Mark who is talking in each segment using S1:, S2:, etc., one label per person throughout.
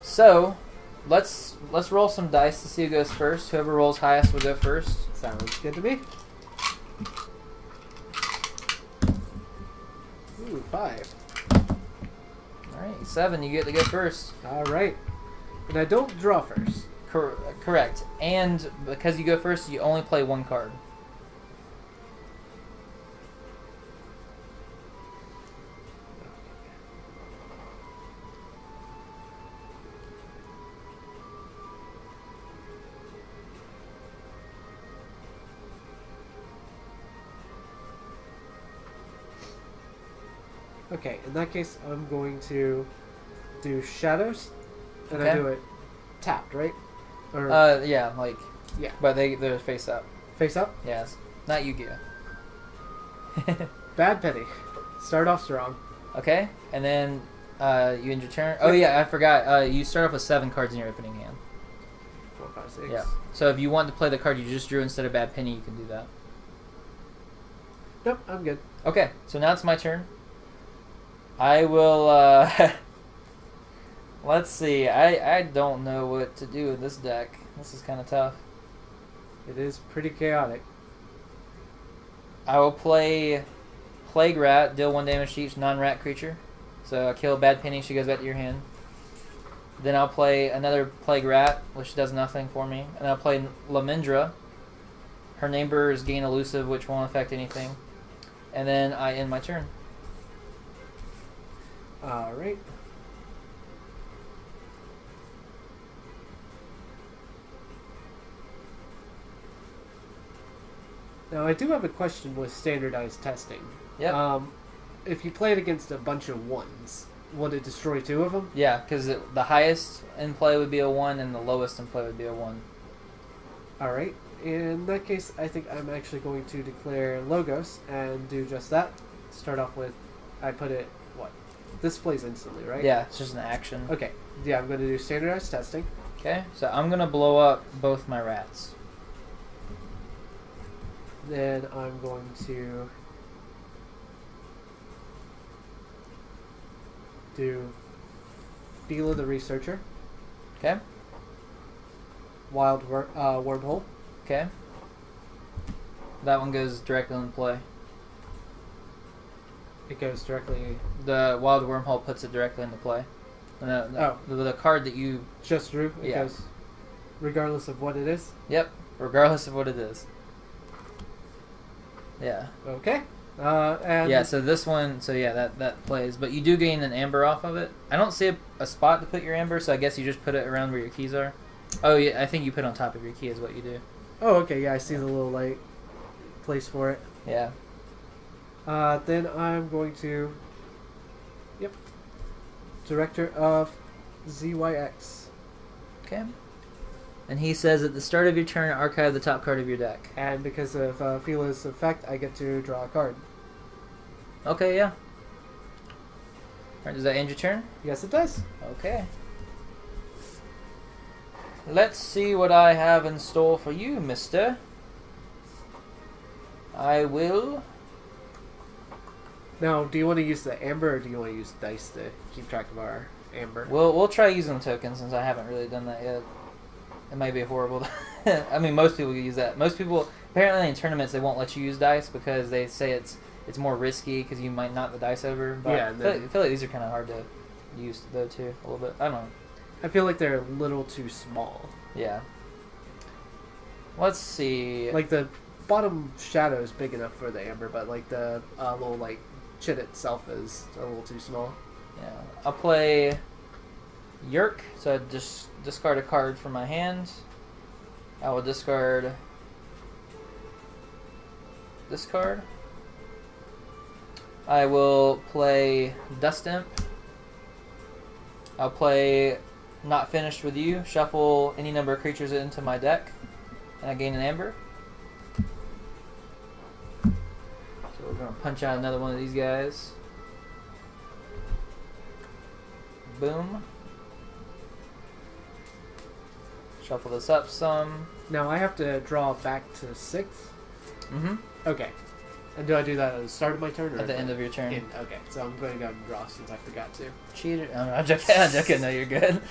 S1: So, let's roll some dice to see who goes first. Whoever rolls highest will go first.
S2: Sounds good to me. Ooh, 5.
S1: Alright, 7, you get to go first.
S2: Alright. And I don't draw first.
S1: Correct. And because you go first, you only play one card.
S2: Okay, in that case, I'm going to do shadows, and
S1: Okay.
S2: I do it tapped, right? Or
S1: Yeah, like,
S2: yeah,
S1: but they're face up.
S2: face up.
S1: Yes, not Yu-Gi-Oh.
S2: Bad penny. Start off strong.
S1: Okay, and then you end your turn. Oh yeah, I forgot. You start off with 7 cards in your opening hand.
S2: 4, 5, 6.
S1: Yeah. So if you want to play the card you just drew instead of Bad Penny, you can do that.
S2: Nope, I'm good.
S1: Okay, so now it's my turn. I will, let's see. I don't know what to do with this deck. This is kind of tough.
S2: It is pretty chaotic.
S1: I will play Plague Rat, deal 1 damage to each non-rat creature. So I kill Bad Penny, she goes back to your hand. Then I'll play another Plague Rat, which does nothing for me. And I'll play Lamindra. Her neighbors gain elusive, which won't affect anything. And then I end my turn.
S2: Alright. Now, I do have a question with standardized testing.
S1: Yep.
S2: If you play it against a bunch of 1s, would it destroy 2 of them?
S1: Yeah, because the highest in play would be a 1, and the lowest in play would be a 1.
S2: Alright. In that case, I think I'm actually going to declare Logos and do just that. Start off with, I put it, what? This plays instantly, right?
S1: Yeah, it's just an action.
S2: Okay. Yeah, I'm going to do standardized testing.
S1: Okay, so I'm going to blow up both my rats.
S2: Then I'm going to do Feel of the Researcher,
S1: Okay?
S2: Wild Wormhole.
S1: Okay. That one goes directly in play.
S2: It goes directly,
S1: The Wild Wormhole puts it directly into play. And the card that you...
S2: just drew. It
S1: Yeah.
S2: goes regardless of what it is.
S1: Yep, regardless of what it is. Yeah.
S2: Okay. And
S1: Yeah, so this one... So yeah, that plays. But you do gain an amber off of it. I don't see a spot to put your amber, so I guess you just put it around where your keys are. Oh, yeah, I think you put on top of your key is what you do.
S2: Oh, okay. Yeah, I see the little light place for it.
S1: Yeah.
S2: Then I'm going to, Director of ZYX.
S1: Okay. And he says at the start of your turn, archive the top card of your deck.
S2: And because of Fila's effect, I get to draw a card.
S1: Okay, yeah. Alright, does that end your turn?
S2: Yes, it does.
S1: Okay. Let's see what I have in store for you, mister. I will...
S2: Now, do you want to use the amber or do you want to use dice to keep track of our amber?
S1: We'll try using tokens since I haven't really done that yet. It might be horrible. I mean, most people use that. Most people, apparently in tournaments, they won't let you use dice because they say it's more risky because you might knock the dice over. But
S2: Yeah,
S1: I feel like these are kind of hard to use though too, a little bit. I don't know.
S2: I feel like they're a little too small.
S1: Yeah. Let's see.
S2: Like the bottom shadow is big enough for the amber, but like the little like chit itself is a little too small.
S1: Yeah, I'll play Yerk, so I just discard a card from my hand. I will discard this card. I will play Dust Imp. I'll play Not Finished With You, shuffle any number of creatures into my deck, and I gain an amber. So we're going to punch out another one of these guys. Boom. Shuffle this up some.
S2: Now I have to draw back to 6th.
S1: Mm-hmm.
S2: Okay. And do I do that at the start of my turn or
S1: At the end of your turn.
S2: Okay, so I'm going to go and draw since I forgot to.
S1: Cheater. Oh, no, I'm joking. I'm joking. No, you're good.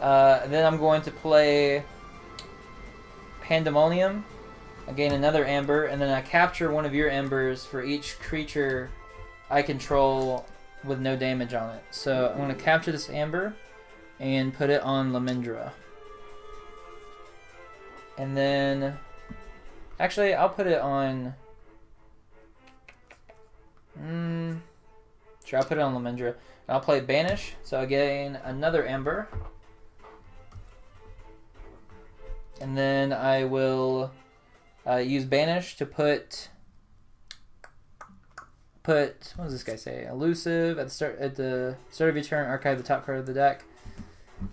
S1: Then I'm going to play Pandemonium. I gain another amber, and then I capture one of your embers for each creature I control with no damage on it. So I'm going to capture this amber and put it on Lamindra. And then... Actually, I'll put it on... Sure, I'll put it on Lamindra. I'll play Banish, so I gain another amber. And then I will use Banish to put what does this guy say? Elusive at the start of your turn, archive the top card of the deck.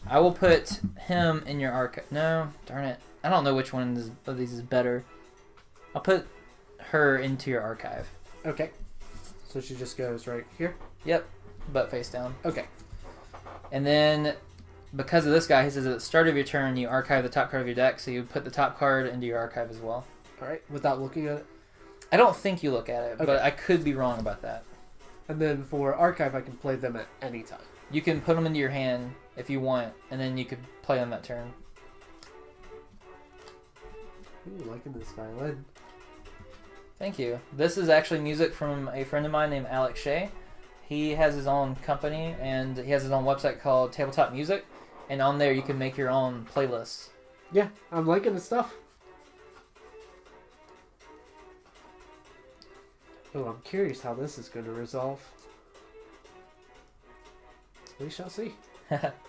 S1: I will put him in your archive. No, darn it. I don't know which one of these is better. I'll put her into your archive.
S2: Okay. So she just goes right here?
S1: Yep, but face down.
S2: Okay.
S1: And then, because of this guy, he says at the start of your turn, you archive the top card of your deck, so you put the top card into your archive as well.
S2: Alright, without looking at it?
S1: I don't think you look at it,
S2: Okay.
S1: but I could be wrong about that.
S2: And then for archive, I can play them at any time.
S1: You can put them into your hand if you want, and then you could play on that turn.
S2: Ooh, liking this violin.
S1: Thank you. This is actually music from a friend of mine named Alex Shea. He has his own company, and he has his own website called Tabletop Music, and on there you can make your own playlists.
S2: Yeah, I'm liking the stuff. Oh, I'm curious how this is going to resolve. We shall see.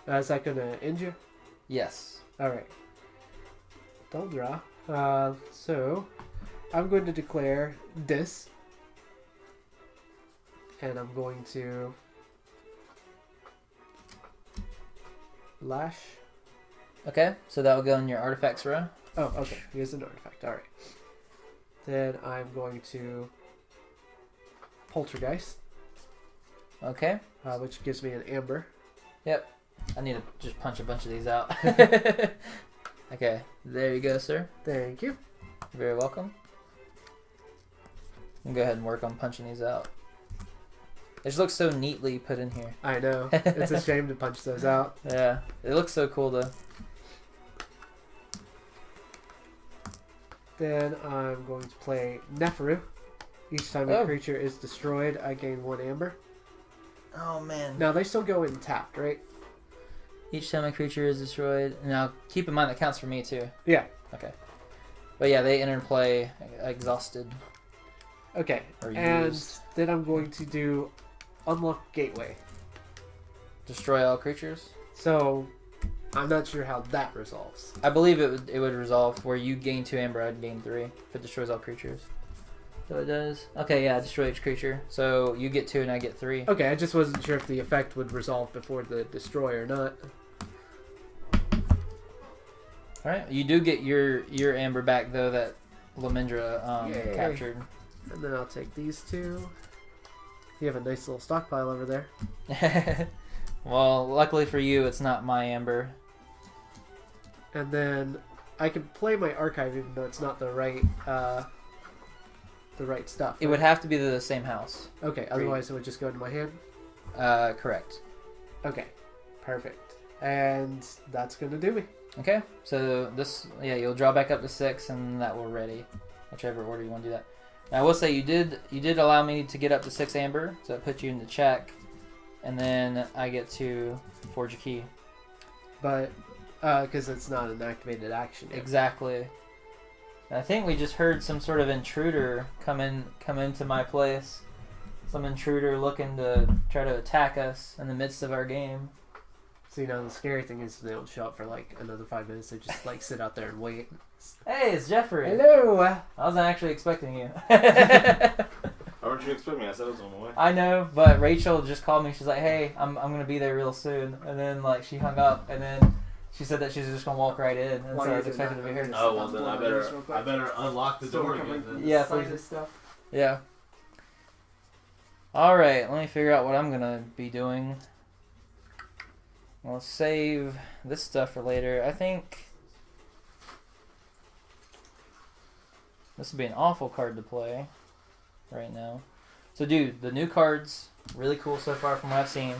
S2: Is that going to end you?
S1: Yes.
S2: Alright. Don't draw. So, I'm going to declare this. And I'm going to lash.
S1: Okay, so that will go in your artifacts row.
S2: Oh, okay. Here's an artifact. Alright. Then I'm going to poltergeist.
S1: Okay.
S2: Which gives me an amber.
S1: Yep. I need to just punch a bunch of these out. Okay, there you go, sir.
S2: Thank you.
S1: You're very welcome. You can go ahead and work on punching these out. It just looks so neatly put in here.
S2: I know. It's a shame to punch those out.
S1: Yeah, it looks so cool though.
S2: Then I'm going to play Neferu. Each time a creature is destroyed, I gain 1 amber.
S1: Oh man.
S2: Now they still go in tapped, right?
S1: Each time a creature is destroyed. Now keep in mind that counts for me too.
S2: Yeah.
S1: Okay. But yeah, they enter play exhausted.
S2: Okay.
S1: Or
S2: and
S1: used.
S2: then I'm going to do Unlock Gateway.
S1: Destroy all creatures.
S2: So I'm not sure how that resolves.
S1: I believe it would resolve where you gain 2 amber, I'd gain 3 if it destroys all creatures. So it does. Okay, yeah, destroy each creature. So you get 2 and I get 3.
S2: Okay, I just wasn't sure if the effect would resolve before the destroy or not.
S1: Alright, you do get your amber back though that Lamindra captured.
S2: And then I'll take these 2. You have a nice little stockpile over there.
S1: Well, luckily for you, it's not my amber.
S2: And then I can play my archive even though it's not the right stuff.
S1: It would have to be the same house.
S2: Okay, otherwise it would just go into my hand?
S1: Correct.
S2: Okay, perfect. And that's going to do me.
S1: Okay, so this, yeah, you'll draw back up to 6 and that will ready. Whichever order you want to do that. Now, I will say you did allow me to get up to 6 amber, so it puts you into check. And then I get to forge a key.
S2: But, because it's not an activated action yet.
S1: Exactly. And I think we just heard some sort of intruder come into my place. Some intruder looking to try to attack us in the midst of our game.
S2: So, you know, the scary thing is they don't show up for like another 5 minutes. They just like sit out there and wait.
S1: Hey, it's Jeffrey.
S2: Hello!
S1: I wasn't actually expecting you.
S3: How would you expect me? I said I was on my way.
S1: I know, but Rachel just called me. She's like, "Hey, I'm gonna be there real soon." And then like she hung up, and then she said that she's just gonna walk right in, and so I was expected to be here.
S3: Oh well, then I better unlock the door again. Then.
S1: Yeah, please. Yeah. All right, let me figure out what I'm gonna be doing. I'll save this stuff for later. I think this would be an awful card to play right now. So, dude, the new cards really cool so far from what I've seen.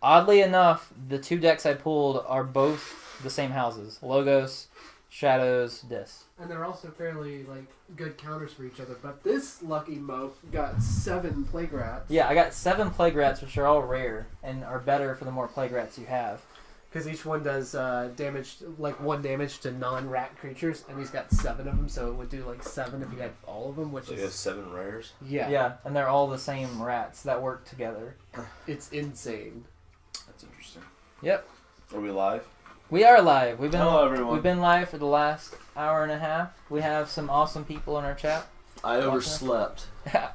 S1: Oddly enough, the 2 decks I pulled are both the same houses. Logos, Shadows, Dis.
S2: And they're also fairly, like, good counters for each other. But this lucky moaf got 7 Plague Rats.
S1: Yeah, I got 7 Plague Rats, which are all rare and are better for the more Plague Rats you have.
S2: Because each one does damage, like 1 damage to non-rat creatures, and he's got 7 of them, so it would do like 7 if he had all of them, which
S3: So he has 7 rares?
S2: Yeah.
S1: Yeah, and they're all the same rats that work together.
S2: It's insane.
S3: That's interesting.
S1: Yep.
S3: Are we live?
S1: We are live.
S3: Hello, everyone.
S1: We've been live for the last hour and a half. We have some awesome people in our chat.
S3: I overslept.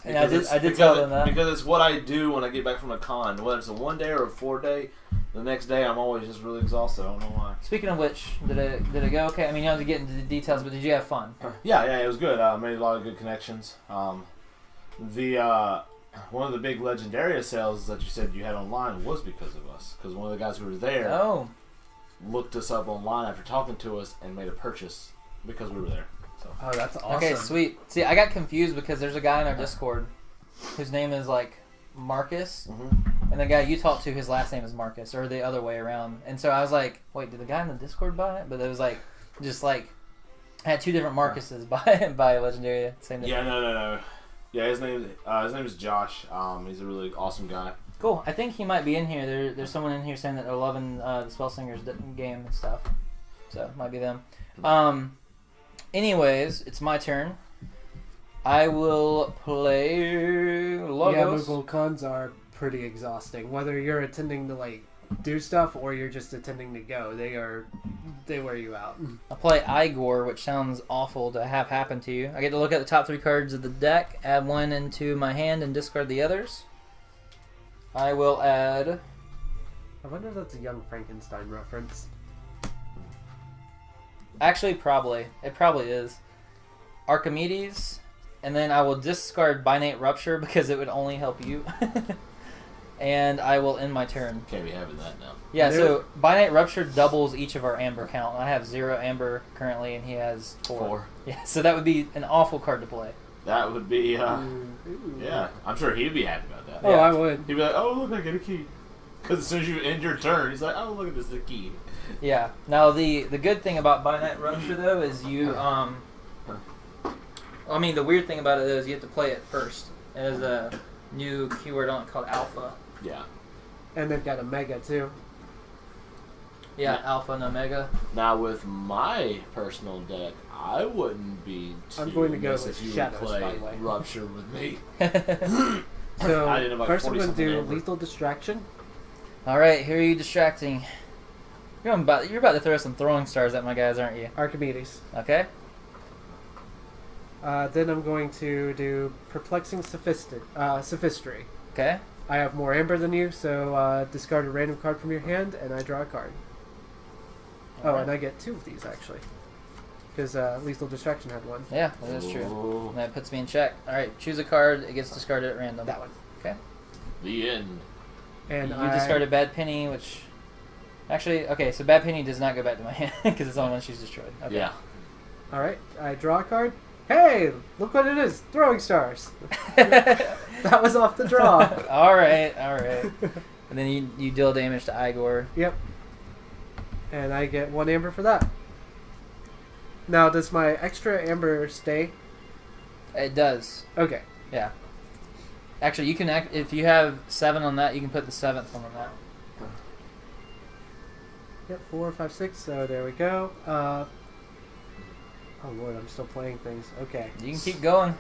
S1: And I did tell them that.
S3: Because it's what I do when I get back from a con. Whether it's a 1 day or a 4 day, the next day I'm always just really exhausted. I don't know why.
S1: Speaking of which, did it go okay? I mean, you don't have to get into the details, but did you have fun?
S3: Yeah, it was good. I made a lot of good connections. One of the big Legendaria sales that you said you had online was because of us. Because one of the guys who were there looked us up online after talking to us and made a purchase because we were there. So.
S2: Oh, that's awesome.
S1: Okay, sweet. See, I got confused because there's a guy in our Discord whose name is like Marcus, and the guy you talked to, his last name is Marcus, or the other way around. And so I was like, wait, did the guy in the Discord buy it? But it was like, just like, I had 2 different Marcuses buy Legendaria. Same day.
S3: Yeah, no. Yeah, his name is Josh. He's a really awesome guy.
S1: Cool. I think he might be in here. There's someone in here saying that they're loving the Spellsingers game and stuff. So it might be them. Anyways, it's my turn. I will play Logos.
S2: Yeah, Moogle cons are pretty exhausting. Whether you're attending to like do stuff or you're just attending to go, they wear you out.
S1: I'll play Igor, which sounds awful to have happen to you. I get to look at the top 3 cards of the deck, add 1 into my hand, and discard the others. I will add...
S2: I wonder if that's a Young Frankenstein reference.
S1: Actually, probably. It probably is. Archimedes, and then I will discard Binate Rupture because it would only help you. And I will end my turn.
S3: Can't be having that now.
S1: Yeah, so Binate Rupture doubles each of our Amber count. I have 0 Amber currently, and he has 4. Yeah, so that would be an awful card to play.
S3: That would be, yeah. I'm sure he'd be happy about that.
S2: Oh,
S3: yeah.
S2: I would.
S3: He'd be like, oh, look, I get a key. Because as soon as you end your turn, he's like, oh, look at this, the key.
S1: Yeah. Now, the good thing about Binate Rupture, though, is you, I mean, the weird thing about it is you have to play it first. There's a new keyword on it called Alpha.
S3: Yeah.
S2: And they've got a Mega, too.
S1: Yeah, Alpha and Omega.
S3: Now, with my personal deck, I wouldn't be too
S2: I'm going to go
S3: miss
S2: with
S3: if you
S2: Shadows,
S3: would play
S2: by the way.
S3: Rupture with me.
S2: So,
S3: I did about
S2: first I'm going to
S3: 40-something
S2: do
S3: Amber.
S2: Lethal Distraction.
S1: Alright, here are you distracting. You're about to throw some throwing stars at my guys, aren't you?
S2: Archimedes.
S1: Okay.
S2: Then I'm going to do Perplexing Sophistry.
S1: Okay.
S2: I have more Amber than you, so discard a random card from your hand, and I draw a card.
S1: Alright.
S2: And I get 2 of these, actually. Because Lethal Distraction had 1.
S1: Yeah, that is true.
S3: Ooh.
S1: And that puts me in check. Alright, choose a card. It gets discarded at random.
S2: That one.
S1: Okay.
S3: The end.
S2: And
S1: you
S2: I
S1: discarded Bad Penny, which... Actually, okay, so Bad Penny does not go back to my hand, because it's only when she's destroyed. Okay.
S3: Yeah.
S2: Alright, I draw a card. Hey! Look what it is! Throwing stars! That was off the draw.
S1: Alright. And then you deal damage to Igor.
S2: Yep. And I get 1 Amber for that. Now, does my extra Amber stay?
S1: It does.
S2: Okay.
S1: Yeah. Actually, you can if you have 7 on that, you can put the 7th one on that.
S2: Yep, 4, 5, 6, so there we go. Oh lord, I'm still playing things. Okay.
S1: You can keep going.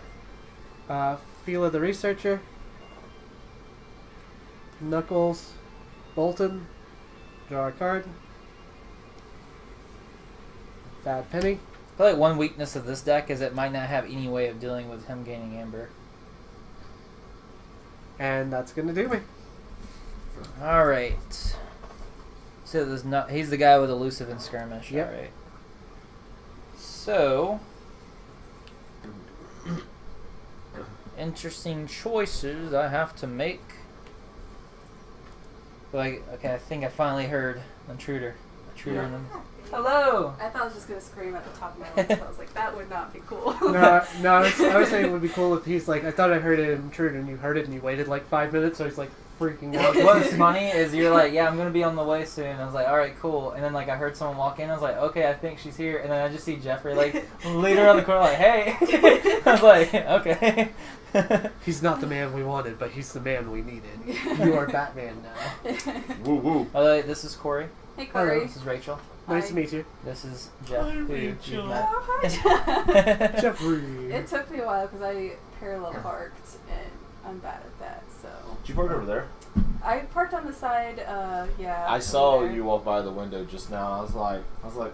S2: Feel of the Researcher. Knuckles. Bolton. Draw a card. Bad Penny.
S1: I feel like one weakness of this deck is it might not have any way of dealing with him gaining Amber.
S2: And that's gonna do me.
S1: Alright. So there's he's the guy with elusive and skirmish.
S2: Yep.
S1: Alright. So interesting choices I have to make. Like, okay, I think I finally heard Intruder in them. Hello!
S4: I thought I was just going to scream at the top of my lungs. I was like, that would not be cool.
S2: No, I was saying it would be cool if he's like, I thought I heard it in Intruder, and you heard it and you waited like 5 minutes, so he's like, freaking out.
S1: What's funny is you're like, yeah, I'm gonna be on the way soon. I was like, all right, cool. And then like I heard someone walk in. I was like, okay, I think she's here. And then I just see Jeffrey like lead around the corner, like, hey. I was like, okay.
S2: He's not the man we wanted, but he's the man we needed. You are Batman now.
S3: Woo woo.
S1: Oh, this is Corey.
S4: Hey, Corey.
S1: This is Rachel.
S2: Nice
S4: Hi.
S2: to meet you.
S1: This is Jeff.
S3: Hi,
S1: Who
S3: Rachel.
S1: you've met.
S4: Oh, hi.
S2: Jeffrey.
S4: It took me a while because I parallel parked and I'm bad at that. So
S3: Did you park over there?
S4: I parked on the side. Yeah.
S3: I
S4: over
S3: saw
S4: there.
S3: you walk by the window just now. I was like,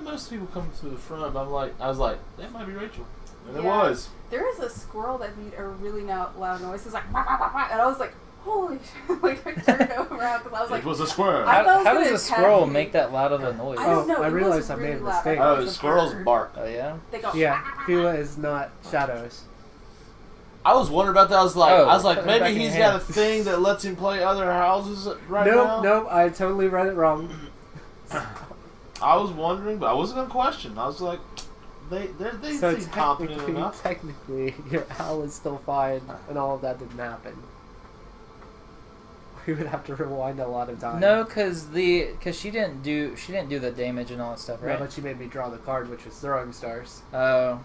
S3: most people coming through the front. I was like, that might be Rachel, and it
S4: Yeah.
S3: was.
S4: There was a squirrel that made a really loud noise. It was like, "Wah, wah, wah, wah," and I was like, holy shit! Like I turned over because I was like,
S3: It was a squirrel.
S4: I thought it was
S1: How
S4: gonna
S1: does a
S4: attack
S1: squirrel
S4: me.
S1: make that loud of a noise?
S4: I don't know.
S2: I
S4: it
S2: realized
S4: was
S2: I made a
S4: really loud.
S2: mistake.
S4: I thought it
S3: Oh,
S4: was a
S3: squirrels
S4: bird.
S3: bark.
S1: Oh yeah.
S4: They go.
S2: Yeah, Fila is not Shadows.
S3: I was wondering about that. I was like,
S1: put it back
S3: maybe
S1: in
S3: he's
S1: your
S3: got a
S1: hand.
S3: thing that lets him play other houses right now.
S2: Nope, I totally read it wrong.
S3: I was wondering, but I wasn't gonna question. I was like, they
S2: So
S3: seem competent enough.
S2: technically, your owl is still fine, and all of that didn't happen. We would have to rewind a lot of time.
S1: No, cause she didn't do the damage and all that stuff,
S2: Yeah,
S1: right?
S2: but she made me draw the card, which was throwing stars.
S1: Oh.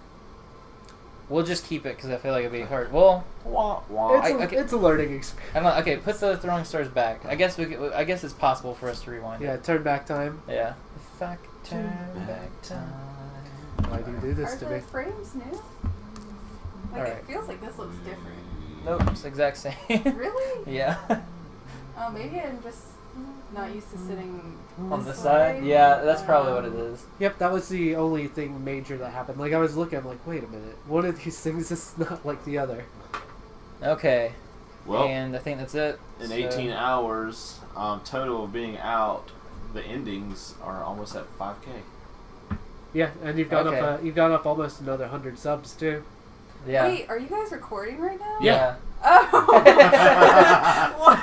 S1: We'll just keep it because I feel like it'd be hard. Well,
S3: Wah, wah.
S2: It's a learning experience.
S1: I don't know. Okay, put the throwing stars back. I guess it's possible for us to rewind.
S2: Yeah, turn back time.
S1: It. Yeah. If I could turn back time.
S2: Why do you do this
S4: Are
S2: to
S4: the
S2: me?
S4: frames new? Like
S2: Alright.
S4: it feels like this looks different.
S1: Nope, it's the exact same.
S4: Really?
S1: Yeah.
S4: Oh, maybe I'm just not used to sitting
S1: On the
S4: this
S1: side.
S4: way.
S1: Yeah, that's probably what it is.
S2: Yep, that was the only thing major that happened. Like, I was looking, I'm like, wait a minute. One of these things is not like the other.
S1: Okay.
S3: Well,
S1: And I think that's it.
S3: in
S1: So-
S3: 18 hours total of being out, the endings are almost at 5K.
S2: Yeah, and you've gone
S1: Okay.
S2: you've gone up almost another 100 subs, too.
S1: Yeah.
S4: Wait, are you guys recording right now?
S1: Yeah.
S4: Oh. What?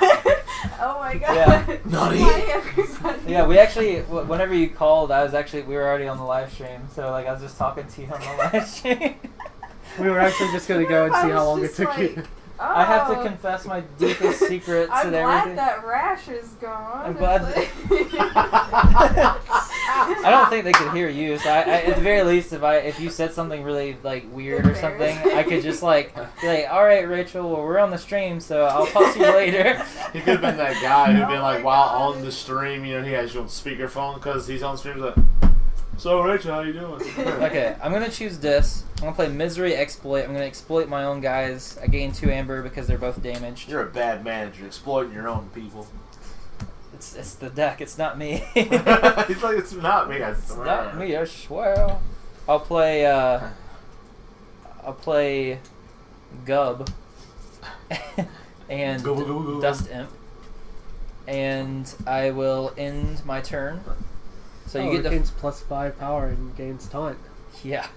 S4: Oh my god.
S1: Yeah.
S3: Naughty.
S4: Hi everybody.
S1: Yeah, we actually, whenever you called, we were already on the live stream, so like I was just talking to you on the live stream.
S2: We were actually just going to go and
S4: I
S2: see how
S4: was
S2: long it
S4: just
S2: took
S4: like,
S2: you.
S4: Oh,
S1: I have to confess my deepest secrets
S4: I'm
S1: and
S4: glad
S1: everything.
S4: that rash is gone.
S1: I'm glad
S4: It's
S1: I don't think they could hear you, so I at the very least, if you said something really like weird or something, I could just like be like, all right, Rachel, well, we're on the stream, so I'll talk to you later.
S3: He could have been that guy who'd
S4: Oh
S3: been like,
S4: my
S3: while
S4: God.
S3: on the stream, you know, he has you on speakerphone because he's on stream. He's like, so Rachel, how you doing?
S1: Okay, I'm gonna choose this. I'm gonna play Misery Exploit. I'm gonna exploit my own guys. I gain 2 amber because they're both damaged.
S3: You're a bad manager, exploiting your own people.
S1: It's the deck. It's not me.
S3: He's like, it's not me. I
S1: It's
S3: swear.
S1: not me. I swear. I'll play Gub and
S3: Go, go, go, go.
S1: Dust Imp, and I will end my turn. So you get the
S2: gains +5 power and gains taunt.
S1: yeah.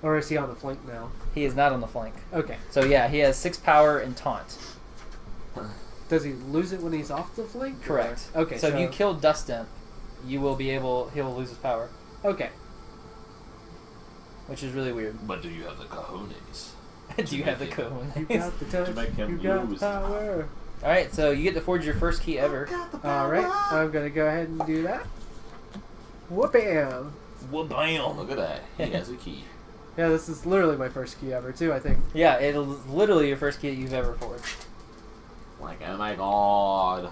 S2: Or is he on the flank now?
S1: He is not on the flank.
S2: Okay.
S1: So yeah, he has 6 power and taunt.
S2: Does he lose it when he's off the flank?
S1: Correct.
S2: Or- Okay.
S1: So if you kill Dust Imp, you will be able. He'll lose his power,
S2: Okay.
S1: which is really weird.
S3: But do you have the cojones?
S1: Do you have the cone?
S2: You got the touch.
S3: make him
S2: You got the
S3: lose.
S2: power.
S1: All right, so you get to forge your first key ever.
S2: All right. I'm gonna go ahead and do that. Whoop-bam!
S1: Wha-bam!
S3: Look at that. He has a key.
S2: Yeah, this is literally my first key ever too. I think.
S1: Yeah, it's literally your first key you've ever forged.
S3: Like, oh my god.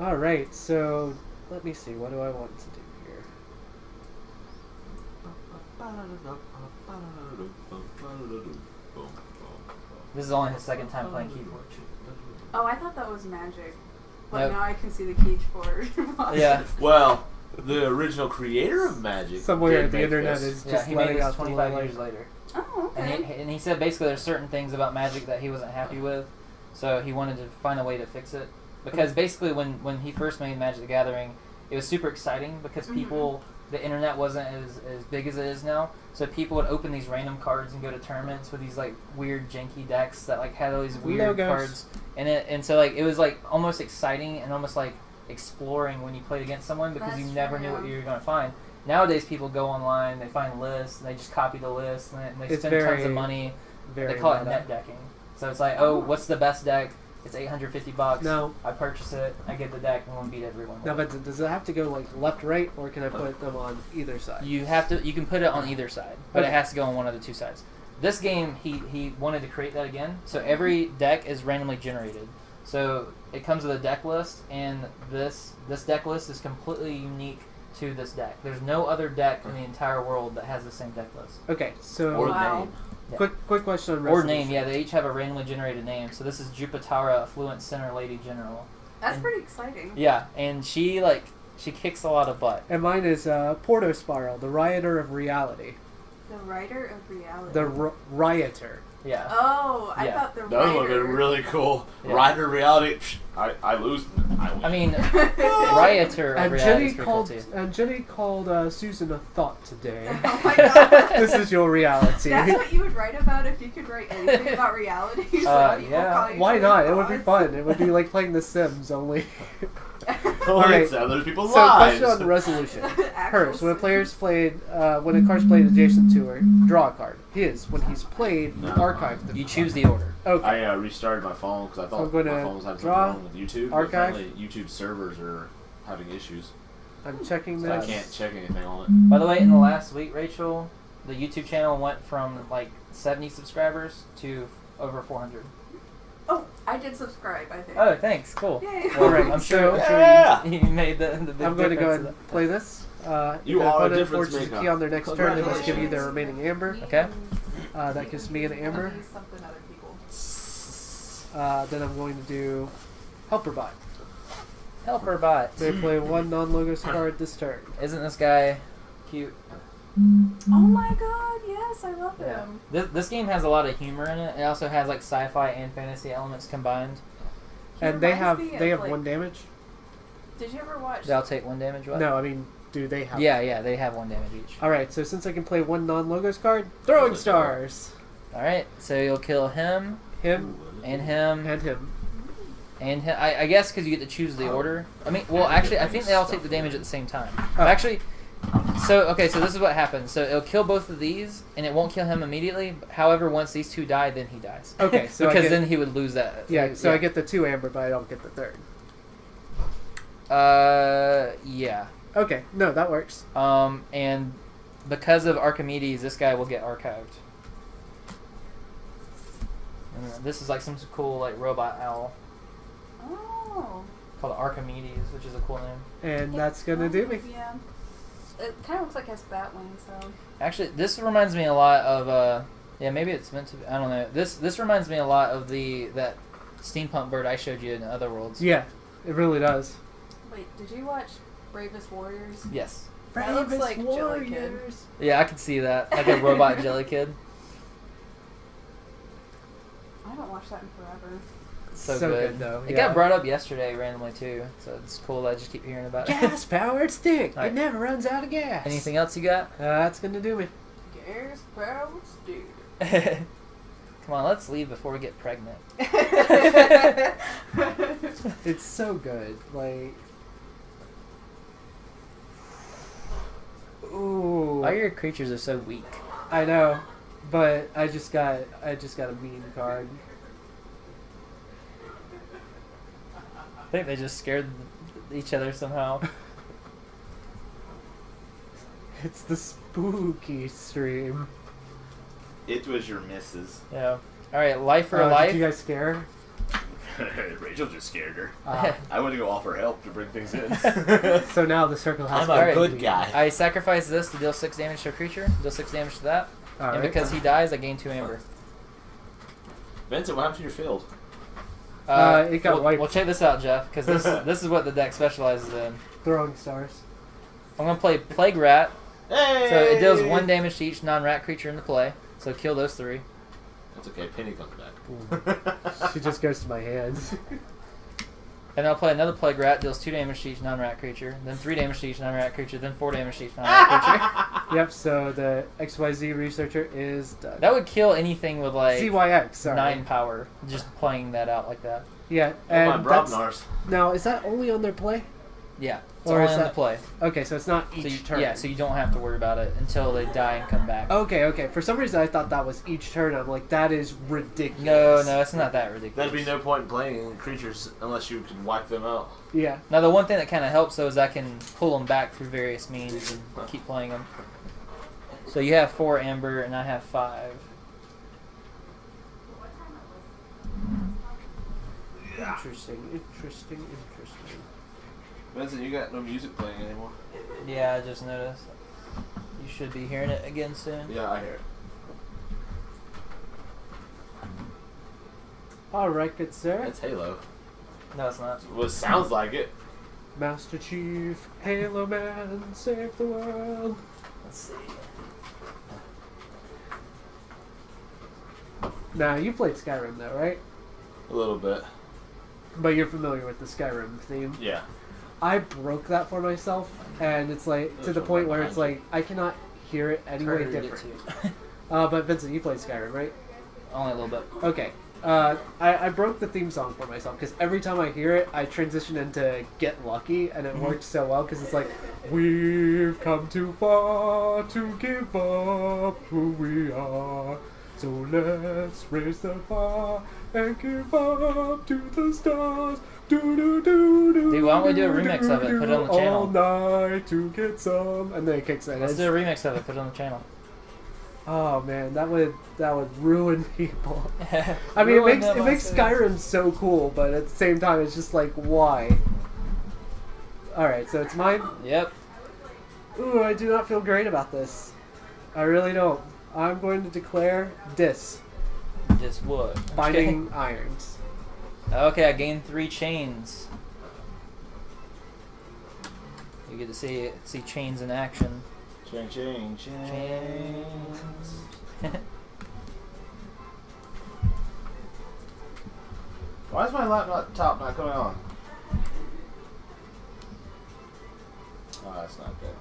S2: All right. So let me see. What do I want to do here?
S1: This is only his second time playing KeyForge.
S4: Oh, I thought that was magic. But
S1: Nope.
S4: now I can see the KeyForge.
S1: Yeah.
S3: Well, the original creator of magic.
S2: Somewhere
S3: did
S2: the
S3: make
S2: internet
S3: this.
S2: is
S1: Yeah,
S2: just
S1: he made
S2: letting
S1: this
S2: out the
S1: 25
S2: little
S1: years later.
S4: Oh,
S1: And
S4: okay.
S1: he said basically there's certain things about magic that he wasn't happy with, so he wanted to find a way to fix it. Because basically when he first made Magic the Gathering, it was super exciting because people, the internet wasn't as big as it is now, so people would open these random cards and go to tournaments with these like weird janky decks that like had all these weird
S2: Logos.
S1: cards in it, and so like it was like almost exciting and almost like exploring when you played against someone because
S4: That's
S1: you never
S4: true,
S1: knew what
S4: yeah.
S1: you were going to find. Nowadays people go online, they find lists, and they just copy the list, and they
S2: It's
S1: spend tons
S2: very-
S1: of money.
S2: Very
S1: They call it
S2: meta.
S1: net decking. So it's like, oh, what's the best deck It's $850.
S2: No.
S1: I purchase it. I get the deck and I'm gonna beat everyone.
S2: No, but does it have to go like left, right, or can I put them on either side?
S1: You have to. You can put it on either side, but
S2: Okay.
S1: it has to go on one of the two sides. This game, he wanted to create that again. So every deck is randomly generated. So it comes with a deck list, and this deck list is completely unique to this deck. There's no other deck in the entire world that has the same deck list.
S2: Okay, so
S3: Or
S4: Wow.
S3: name.
S1: Yeah.
S2: quick question on
S1: Or
S2: resolution.
S1: name, yeah. They each have a randomly generated name. So this is Jupitara, Affluent Center Lady General.
S4: That's
S1: And-
S4: pretty exciting.
S1: Yeah, and she kicks a lot of butt.
S2: And mine is Porto Spiral, the Rioter of Reality.
S4: The writer of reality.
S2: The Rioter.
S1: Yeah.
S4: Oh, I
S1: Yeah.
S4: thought the
S3: That would have
S4: writer.
S3: been really cool.
S1: Yeah.
S3: Rider reality. I lose. I win.
S1: I mean, Rioter of
S2: And
S1: Reality is
S2: Jenny
S1: pretty cool
S2: called
S1: too.
S2: Jenny called Susan a thought today.
S4: Oh my god.
S2: This is your reality.
S4: That's what you would write about if you could write anything about reality. So
S1: Yeah.
S2: Why not? It would be fun. It would be like playing The Sims, only.
S3: Oh,
S2: Alright.
S3: it's other people's
S2: So,
S3: lives.
S2: question on the resolution. Hers, when a player's played, when a card's played adjacent to her, draw a card. His, when he's played,
S3: No.
S2: archive the
S1: You
S2: card.
S1: choose the order.
S2: Okay.
S3: I restarted my phone because I
S2: I'm
S3: thought
S2: gonna
S3: my phone was having something
S2: draw,
S3: wrong with YouTube. But
S2: archive.
S3: apparently YouTube servers are having issues,
S2: I'm checking
S3: so I
S2: this.
S3: can't check anything on it.
S1: By the way, in the last week, Rachel, the YouTube channel went from like 70 subscribers to over 400.
S4: Oh, I did subscribe, I think.
S1: Oh, thanks. Cool.
S4: Yay.
S1: Well,
S2: Alright,
S1: I'm
S2: so-
S1: sure,
S3: Yeah.
S1: you made the big
S2: I'm going to go ahead
S1: difference
S2: and play this.
S3: You
S2: if
S3: are
S2: my
S3: a
S2: opponent
S3: difference
S2: forges a
S3: maker.
S2: key on their next turn, they must give you their
S3: Congratulations.
S2: remaining amber.
S1: Okay.
S2: That gives me an amber.
S4: Use something other people.
S2: Then I'm going to do Helper Bot.
S1: Helper bot.
S2: They play one non-logos card this turn.
S1: Isn't this guy cute?
S4: Oh my god, yes, I love
S1: Yeah.
S4: him.
S1: This game has a lot of humor in it. It also has like sci-fi and fantasy elements combined.
S4: He
S2: And they
S4: reminds me
S2: have
S4: of, like-
S2: 1 damage.
S4: Did you ever watch?
S1: They'll take 1 damage. What?
S2: No, I mean, do they have?
S1: Yeah, they have 1 damage each.
S2: All right, so since I can play one non-logos card, Throwing Stars.
S1: All right, so you'll kill him
S2: Him
S1: and him
S2: and him.
S1: and him. I guess because you get to choose the order. I mean, well, actually, I think they all take the damage at the same time.
S2: Oh.
S1: Actually, so this is what happens. So it'll kill both of these, and it won't kill him immediately. However, once these two die, then he dies.
S2: Okay, so
S1: because
S2: I get,
S1: then he would lose that.
S2: yeah, so I get the 2 amber, but I don't get the 3rd.
S1: Yeah.
S2: Okay, no, that works.
S1: And because of Archimedes, this guy will get archived. And this is like some cool like robot owl
S4: Oh.
S1: called Archimedes, which is a cool name.
S2: And that's gonna do me.
S4: Yeah. It kind of looks like it has bat wings, so.
S1: Actually, this reminds me a lot of yeah, maybe it's meant to be. I don't know. This reminds me a lot of that steampunk bird I showed you in Other Worlds.
S2: Yeah, it really does.
S4: Wait, did you watch Bravest Warriors?
S1: Yes.
S4: That looks
S2: Bravest
S4: like Jelly Kid.
S2: Warriors.
S1: Yeah, I could see that, like a robot jelly kid.
S4: I haven't watched that in forever.
S1: So,
S2: So
S1: good.
S2: good, though,
S1: It
S2: yeah.
S1: got brought up yesterday randomly too, so it's cool that I just keep hearing about it.
S2: Gas powered stick.
S1: Alright.
S2: It never runs out of gas.
S1: Anything else you got?
S2: That's gonna do me.
S4: Gas powered stick.
S1: Come on, let's leave before we get pregnant.
S2: It's so good. Like, ooh,
S1: All your creatures are so weak.
S2: I know, but I just got a mean card.
S1: I think they just scared each other somehow.
S2: It's the spooky stream.
S3: It was your missus.
S1: Yeah. All right, life for
S2: Did
S1: life.
S2: you guys scare her?
S3: Rachel just scared her.
S2: Ah.
S3: I went to go offer help to bring things in.
S2: So now the circle has
S3: I'm
S2: to
S3: a
S1: Alright.
S3: good guy.
S1: I sacrifice this to deal 6 damage to a creature. Deal 6 damage to that.
S2: Alright.
S1: And because he dies, I gain 2 amber.
S3: Vincent, what happened to your field?
S2: It got wiped.
S1: Well, check this out, Jeff, because this is what the deck specializes in.
S2: Throwing stars.
S1: I'm gonna play Plague Rat.
S3: Hey!
S1: So it deals 1 damage to each non-rat creature in the play. So kill those 3.
S3: That's okay. Penny comes back.
S2: She just goes to my hands.
S1: And I'll play another Plague Rat, deals 2 damage to each non-rat creature, then 3 damage to each non-rat creature, then 4 damage to each non-rat creature.
S2: Yep. So the XYZ researcher is done.
S1: That would kill anything with like
S2: CYX. Sorry.
S1: 9 power, just playing that out like that.
S2: Yeah.
S3: Oh, my
S2: And that's,
S3: Brobnars.
S2: now is that only on their play?
S1: Yeah, it's
S2: Or
S1: only
S2: is
S1: on the
S2: that-
S1: play.
S2: Okay, so it's not each
S1: So you,
S2: turn.
S1: yeah, so you don't have to worry about it until they die and come back.
S2: Okay. For some reason, I thought that was each turn. I'm like, that is ridiculous.
S1: No, it's not that ridiculous.
S3: There'd be no point in playing creatures unless you could wipe them out.
S2: Yeah.
S1: Now, the one thing that kind of helps, though, is I can pull them back through various means and keep playing them. So you have 4 amber, and I have 5.
S2: Interesting.
S3: Vincent, you got no music playing anymore.
S1: Yeah, I just noticed. You should be hearing it again soon.
S3: Yeah, I hear it.
S2: All right, good sir.
S3: It's Halo.
S1: No, it's not.
S3: Well, it sounds like it.
S2: Master Chief, Halo Man, save the world.
S1: Let's see.
S2: Now, you played Skyrim though, right?
S3: A little bit.
S2: But you're familiar with the Skyrim theme.
S3: Yeah.
S2: I broke that for myself, and it's like to the point where it's like I cannot hear it any way
S1: Harder to get
S2: different.
S1: to.
S2: But Vincent, you played Skyrim, right?
S1: Only a little bit.
S2: Okay. I broke the theme song for myself because every time I hear it, I transition into Get Lucky, and it works so well because it's like, we've come too far to give up who we are. So let's raise the bar and give up to the stars.
S1: Dude, why don't we do a remix of it? Put it on the channel.
S2: All night to get some, and then it kicks in.
S1: Let's do a remix of it. Put it on the channel.
S2: Oh man, that would ruin people. I mean, it makes Skyrim so cool, but at the same time, it's just like, why? All right, so it's mine.
S1: Yep.
S2: Ooh, I do not feel great about this. I really don't. I'm going to declare Dis
S1: Just what?
S2: Binding Irons.
S1: Okay, I gained 3 chains. You get to see chains in action.
S3: Chains. Why is my laptop not coming on? Oh, that's not good.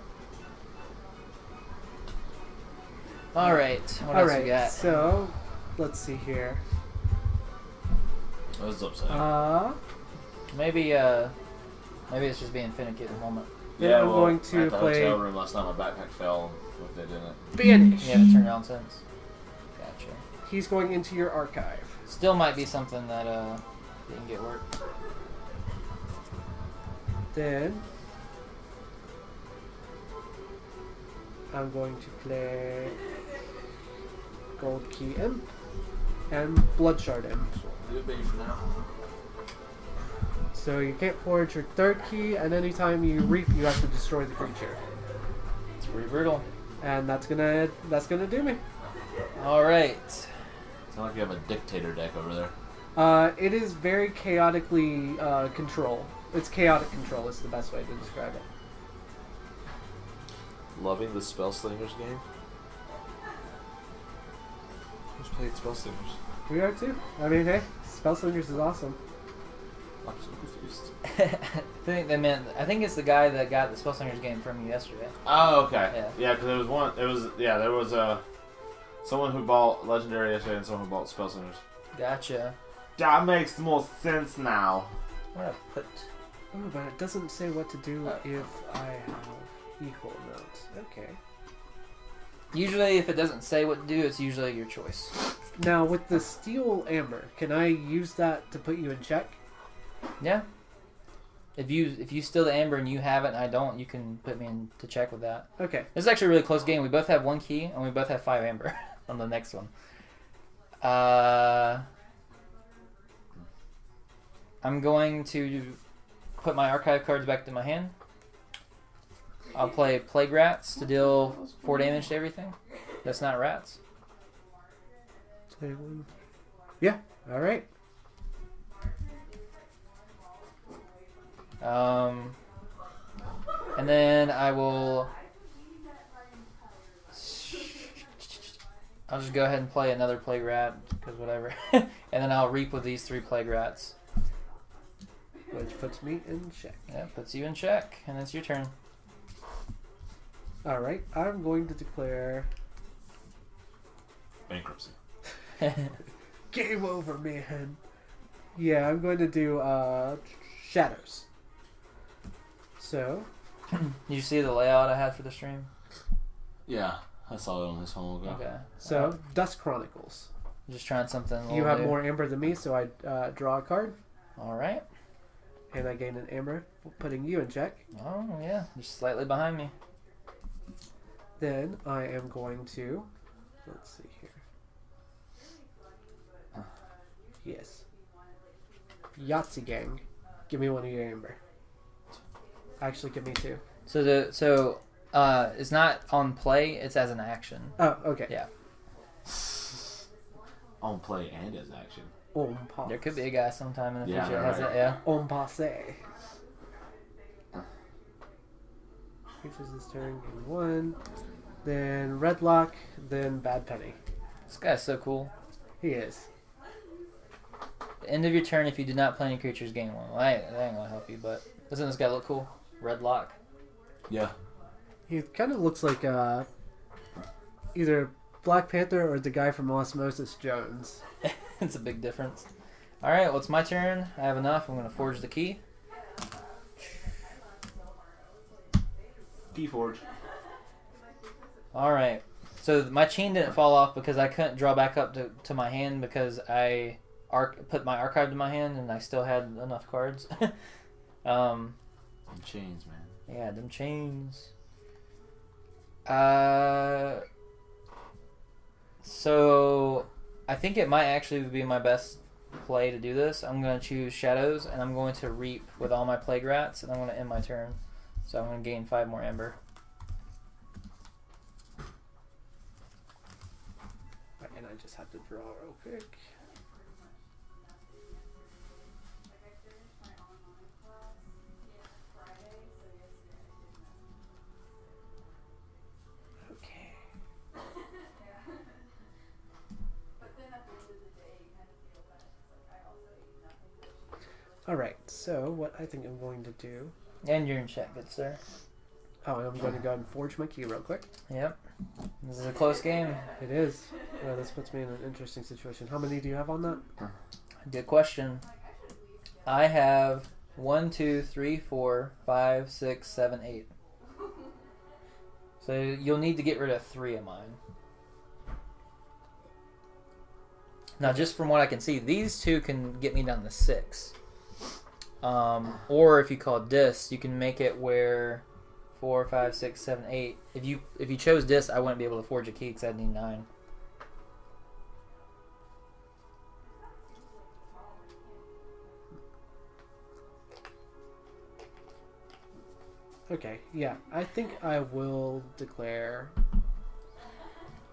S1: All right. What else we got?
S2: So let's see here.
S3: That was upsetting.
S1: Maybe it's just being finicky at the moment.
S2: Yeah, I'm going to
S3: at the
S2: play-
S3: hotel room last night, my backpack fell with it in it.
S2: Vanish.
S1: You haven't turned it on since. Gotcha.
S2: He's going into your archive.
S1: Still might be something that didn't get worked.
S2: Then I'm going to play Gold Key Imp and Blood Shard Imp.
S3: Do it big for now.
S2: So you can't forge your 3rd key, and anytime you reap, you have to destroy the creature.
S1: It's pretty brutal.
S2: And that's gonna do me.
S1: All right.
S3: Sounds like you have a dictator deck over there.
S2: It is very chaotically control. It's chaotic control is the best way to describe it.
S3: Loving the Spellslingers game. Who's played Spellslingers?
S2: We are too. I mean, hey, Spellslingers is awesome.
S3: I'm so confused.
S1: I think it's the guy that got the Spellslingers game from you yesterday.
S3: Oh, okay.
S1: Yeah.
S3: Because there was someone who bought Legendary yesterday and someone who bought Spellslingers.
S1: Gotcha.
S3: That makes more sense now.
S1: What I put?
S2: Oh, but it doesn't say what to do if I have equal notes. Okay.
S1: Usually, if it doesn't say what to do, it's usually your choice.
S2: Now, with the Steel Amber, can I use that to put you in check?
S1: Yeah. If you steal the amber and you have it and I don't, you can put me into check with that.
S2: Okay.
S1: This is actually a really close game. We both have 1 key and we both have 5 amber on the next one. I'm going to put my archive cards back to my hand. I'll play Plague Rats to deal 4 damage to everything. That's not rats.
S2: Yeah. All right.
S1: And then I'll just go ahead and play another Plague Rat, because whatever. And then I'll reap with these 3 Plague Rats.
S2: Which puts me in check.
S1: Yeah, puts you in check, and it's your turn.
S2: Alright, I'm going to declare
S3: Bankruptcy.
S2: game over, man. Yeah, I'm going to do Shadows. So,
S1: Did you see the layout I had for the stream?
S3: Yeah, I saw it on his phone.
S1: Okay.
S2: So Dust Chronicles.
S1: Just trying something. A
S2: You
S1: little
S2: have
S1: new.
S2: more amber than me, so I draw a card,
S1: All right.
S2: and I gain an amber, putting you in check.
S1: Oh yeah, just slightly behind me.
S2: Then I am going to, let's see here. Yes. Yahtzee Gang. Give me one of your amber. Actually, give me two.
S1: So it's not on play. It's as an action.
S2: Oh, okay.
S1: Yeah.
S3: On play and as action.
S2: On passe.
S1: There could be a guy sometime in the
S3: Yeah,
S1: future that has
S3: right.
S1: it. Yeah.
S2: On passe. Creatures this turn, gain one. Then Redlock, then Bad Penny.
S1: This guy's so cool.
S2: He is.
S1: The end of your turn, if you do not play any creatures, gain one. Well, that ain't gonna help you, but doesn't this guy look cool? Red lock.
S3: Yeah.
S2: He kind of looks like either Black Panther or the guy from Osmosis Jones.
S1: It's a big difference. All right, well, it's my turn. I have enough. I'm gonna forge the key.
S3: KeyForge.
S1: All right. So my chain didn't fall off because I couldn't draw back up to my hand because I put my archive to my hand and I still had enough cards.
S3: Them chains, man.
S1: Yeah, them chains. So I think it might actually be my best play to do this. I'm going to choose Shadows and I'm going to Reap with all my Plague Rats and I'm going to end my turn. So I'm going to gain 5 more Ember.
S2: And I just have to draw real quick. Okay. Alright, so what I think I'm going to do...
S1: And you're in check, good sir.
S2: Oh, and I'm going to go ahead and forge my key real quick.
S1: Yep. This is a close game.
S2: It is. Well, this puts me in an interesting situation. How many do you have on that?
S1: Good question. I have 1, 2, 3, 4, 5, 6, 7, 8. So you'll need to get rid of 3 of mine. Now, just from what I can see, these 2 can get me down to 6. Or if you call dis, you can make it where 4, 5, 6, 7, 8. If you chose dis, I wouldn't be able to forge a key because I'd need 9.
S2: Okay, yeah. I think I will declare...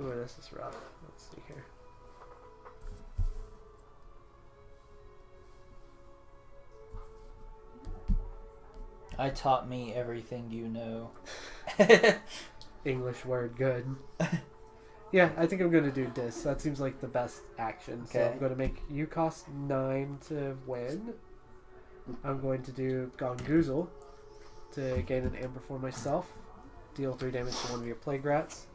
S2: Ooh, this is rough. Let's see here.
S1: I taught me everything you know.
S2: English word, good. Yeah, I think I'm going to do this. That seems like the best action. So
S1: Okay.
S2: I'm going to make you cost 9 to win. I'm going to do Gongoozle to gain an amber for myself. Deal 3 damage to one of your Plague Rats.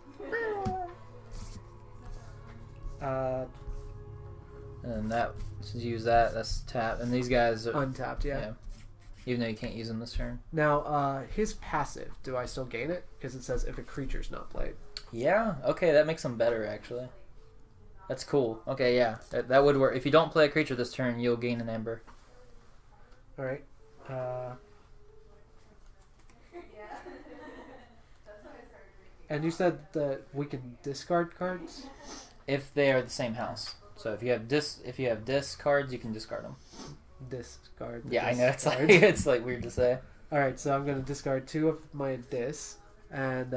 S1: And that, since you use that, that's tap. And these guys are,
S2: Untapped, yeah.
S1: even though you can't use them this turn.
S2: Now, his passive, do I still gain it? Because it says if a creature's not played.
S1: Yeah, okay, that makes them better, actually. That's cool. Okay, yeah, that would work. If you don't play a creature this turn, you'll gain an Ember.
S2: Alright. And you said that we can discard cards?
S1: If they are the same house. So if you have disc cards, you can discard them.
S2: Discard.
S1: Yeah, I know, it's like,
S2: discard.
S1: it's like weird to say.
S2: Alright, so I'm going to discard 2 of my discs, and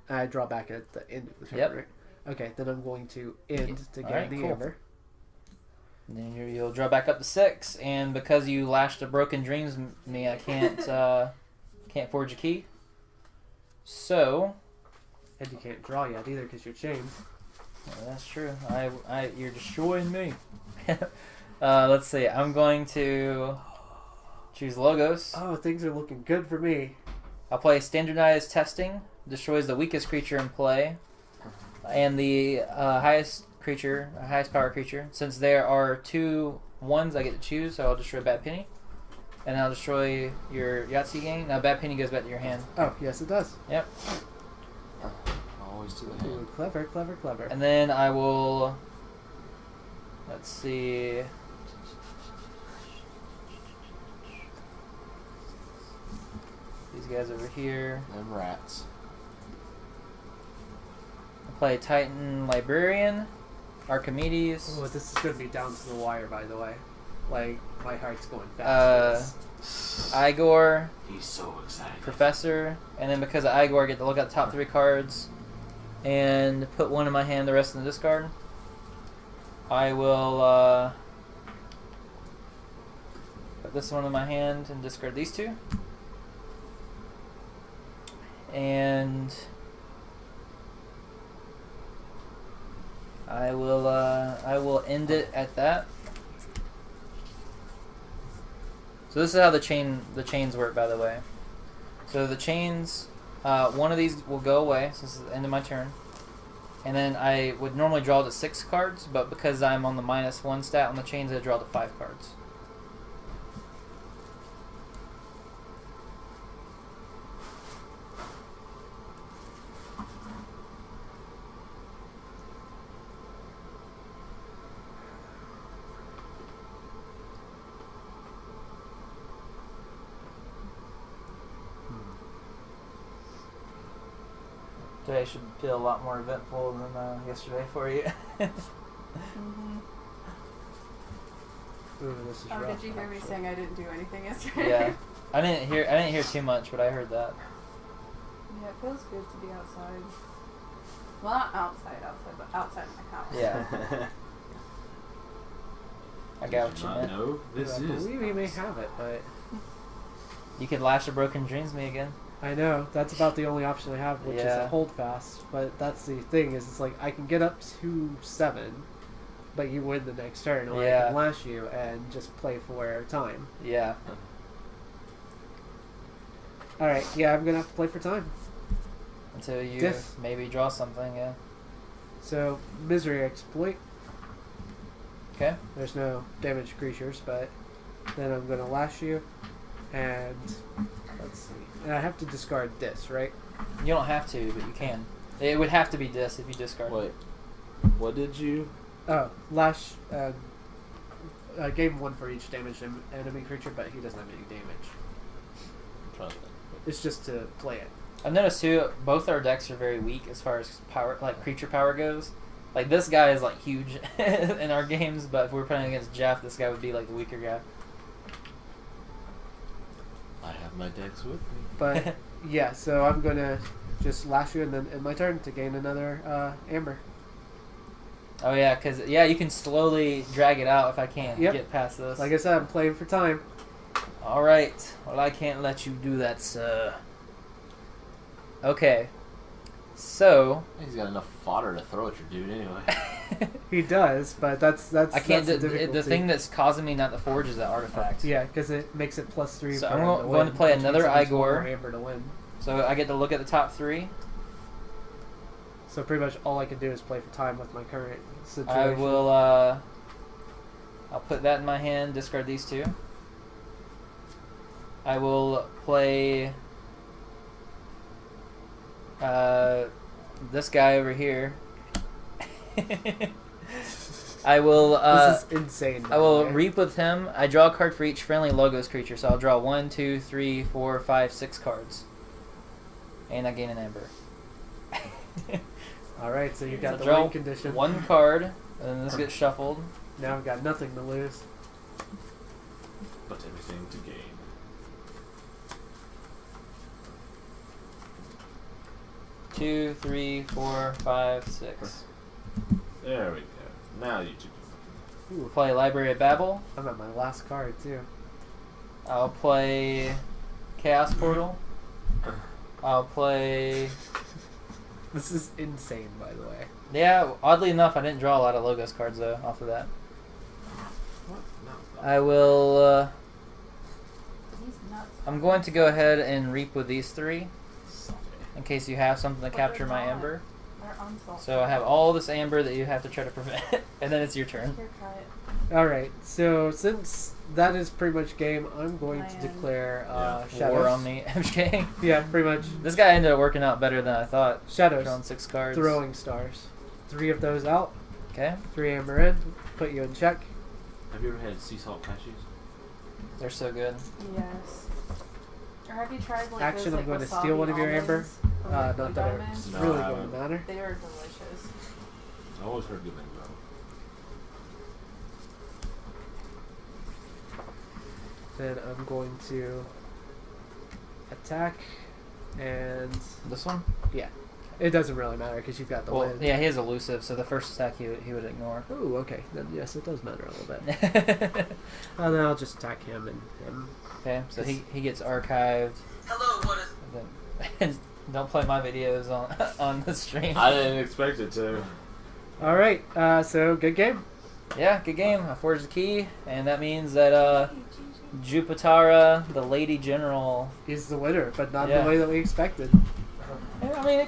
S2: I draw back at the end of the turn,
S1: Yep.
S2: right? Okay, then I'm going to end to get
S1: Alright,
S2: the
S1: cool.
S2: amber.
S1: And then you'll draw back up to 6, and because you lashed a Broken Dreams me, I can't can't forge a key. So,
S2: And you can't draw yet either because you're chained.
S1: well, that's true. You're destroying me. Let's see. I'm going to choose Logos.
S2: Oh, things are looking good for me.
S1: I'll play Standardized Testing. Destroys the weakest creature in play, and the highest power creature. Since there are 2 1s I get to choose, so I'll destroy Bad Penny. and I'll destroy your Yahtzee game. Now bad penny goes back to your hand.
S2: Oh, yes it does.
S1: Yep.
S3: Always to the hand.
S2: Ooh, clever, clever, clever.
S1: And then I will. Let's see. These guys over here.
S3: Them rats.
S1: I'll play Titan Librarian, Archimedes.
S2: Oh, this is going to be down to the wire, by the way. Like, my heart's going fast.
S1: Igor,
S3: He's so excited.
S1: Professor, and then because of Igor, I get to look at the top 3 cards and put one in my hand, the rest in the discard. I will put this one in my hand and discard these 2. And I will end it at that. So this is how the chains work, by the way. So the chains, one of these will go away. So this is the end of my turn. And then I would normally draw to 6 cards, but because I'm on the -1 stat on the chains, I draw to 5 cards. Today should feel a lot more eventful than yesterday for you.
S4: Mm-hmm.
S2: Ooh, this is
S4: Oh,
S2: rough,
S4: did you hear me
S2: actually.
S4: saying I didn't do anything yesterday?
S1: Yeah, I didn't hear too much, but I heard that.
S4: Yeah, it feels good to be outside. Well, not outside, but outside my house.
S1: Yeah, I got what you meant.
S3: No, this
S2: I
S3: is.
S2: believe you may have it, but
S1: You could lash a broken dreams me again.
S2: I know that's about the only option I have, which is
S1: Yeah.
S2: a hold fast. But that's the thing is, it's like I can get up to 7, but you win the next turn, or I
S1: Yeah.
S2: can lash you and just play for time.
S1: Yeah.
S2: All right, yeah, I'm gonna have to play for time.
S1: Until you
S2: Diff.
S1: maybe draw something, yeah.
S2: So misery exploit.
S1: Okay.
S2: There's no damaged creatures, but then I'm gonna lash you, and let's see. And I have to discard this, right?
S1: You don't have to, but you can. It would have to be dis if you discard.
S3: Wait. What did you?
S2: Oh, lash. Gain 1 for each damaged enemy creature, but he doesn't have any damage.
S3: Trust me.
S2: It's just to play it.
S1: I've noticed too, both our decks are very weak as far as power, like creature power goes. Like this guy is like huge in our games, but if we were playing against Jeff, this guy would be like the weaker guy.
S3: I have my decks with me.
S2: But yeah, so I'm gonna just lash you, and then in my turn to gain another amber.
S1: Oh yeah, because you can slowly drag it out if I can't
S2: Yep.
S1: get past this.
S2: Like I said, I'm playing for time.
S1: All right. Well, I can't let you do that, sir. Okay. So
S3: He's got enough fodder to throw at your dude anyway.
S2: He does, but that's
S1: I can't.
S2: that's
S1: The
S2: difficulty.
S1: thing that's causing me not to forge is that artifact.
S2: Yeah, because it makes it +3.
S1: So
S2: for
S1: I'm
S2: him
S1: going
S2: win,
S1: to play
S2: which
S1: another
S2: means he needs one
S1: Igor.
S2: more amber to win.
S1: So I get to look at the top 3.
S2: So pretty much all I can do is play for time with my current situation.
S1: I will. I'll put that in my hand. Discard these 2. I will play this guy over here. I will.
S2: This is insane. by
S1: I will
S2: the way.
S1: reap with him. I draw a card for each friendly logos creature, so I'll draw 1, 2, 3, 4, 5, 6 cards, and I gain an amber.
S2: All right, so you got
S1: So
S2: the
S1: draw
S2: win condition.
S1: 1 card, and then this gets shuffled.
S2: Now I've got nothing to lose.
S3: But everything to gain.
S1: Two, 3, 4, 5, 6.
S3: There we go. Now you two.
S2: Ooh,
S1: Play Library of Babel.
S2: I'm at my last card too.
S1: I'll play Chaos Portal. I'll play.
S2: This is insane, by the way.
S1: Yeah, oddly enough, I didn't draw a lot of Logos cards though off of that.
S3: What? No.
S1: I will.
S4: He's nuts.
S1: I'm going to go ahead and reap with these 3
S3: Sorry.
S1: in case you have something to
S4: But
S1: capture
S4: they're
S1: my
S4: not.
S1: ember.
S4: They're unsalted.
S1: So I have all this amber that you have to try to prevent, and then it's your turn.
S4: Here, try it.
S2: Alright, so since that is pretty much game, I'm going to
S4: Land.
S2: declare
S1: War
S2: Shadows.
S1: on me, MJ.
S2: Yeah, pretty much.
S1: This guy ended up working out better than I thought.
S2: Shadows.
S1: Drawing 6 cards.
S2: Throwing stars. 3 of those out.
S1: Okay.
S2: 3 amber in. Put you in check.
S3: Have you ever had sea salt cashews?
S1: They're so good.
S4: Yes. Or have you tried like
S2: Action,
S4: those,
S2: I'm going to
S4: wasabi
S2: steal one of your amber.
S4: almonds? Or, like,
S2: Not
S4: blue
S2: that
S4: diamonds?
S2: it's
S3: No,
S2: really
S3: I
S2: going to
S3: haven't.
S2: matter.
S4: They are delicious.
S3: I always heard good things about them.
S2: Then I'm going to attack, and
S1: This one?
S2: yeah, it doesn't really matter because you've got the
S1: Well,
S2: land.
S1: yeah, he is elusive, so the first attack he would ignore.
S2: Oh, okay. Then yes, it does matter a little bit. And then I'll just attack him and him.
S1: Okay, so he gets archived.
S5: Hello, what is...
S1: And don't play my videos on the stream.
S3: I didn't expect it to.
S2: All right. So good game.
S1: Yeah, good game. I forged the key, and that means that Jupitara, the Lady General.
S2: He's the winner, but not
S1: Yeah.
S2: the way that we expected.
S1: Yeah, I mean,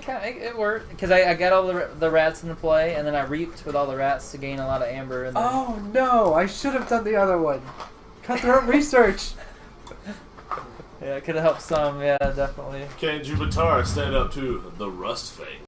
S1: it worked because I got all the rats into play, and then I reaped with all the rats to gain a lot of amber. And then,
S2: Oh no! I should have done the other one. Cutthroat research.
S1: yeah, it could have helped some. Yeah, definitely.
S3: Can Jupiter stand up to the rust fate?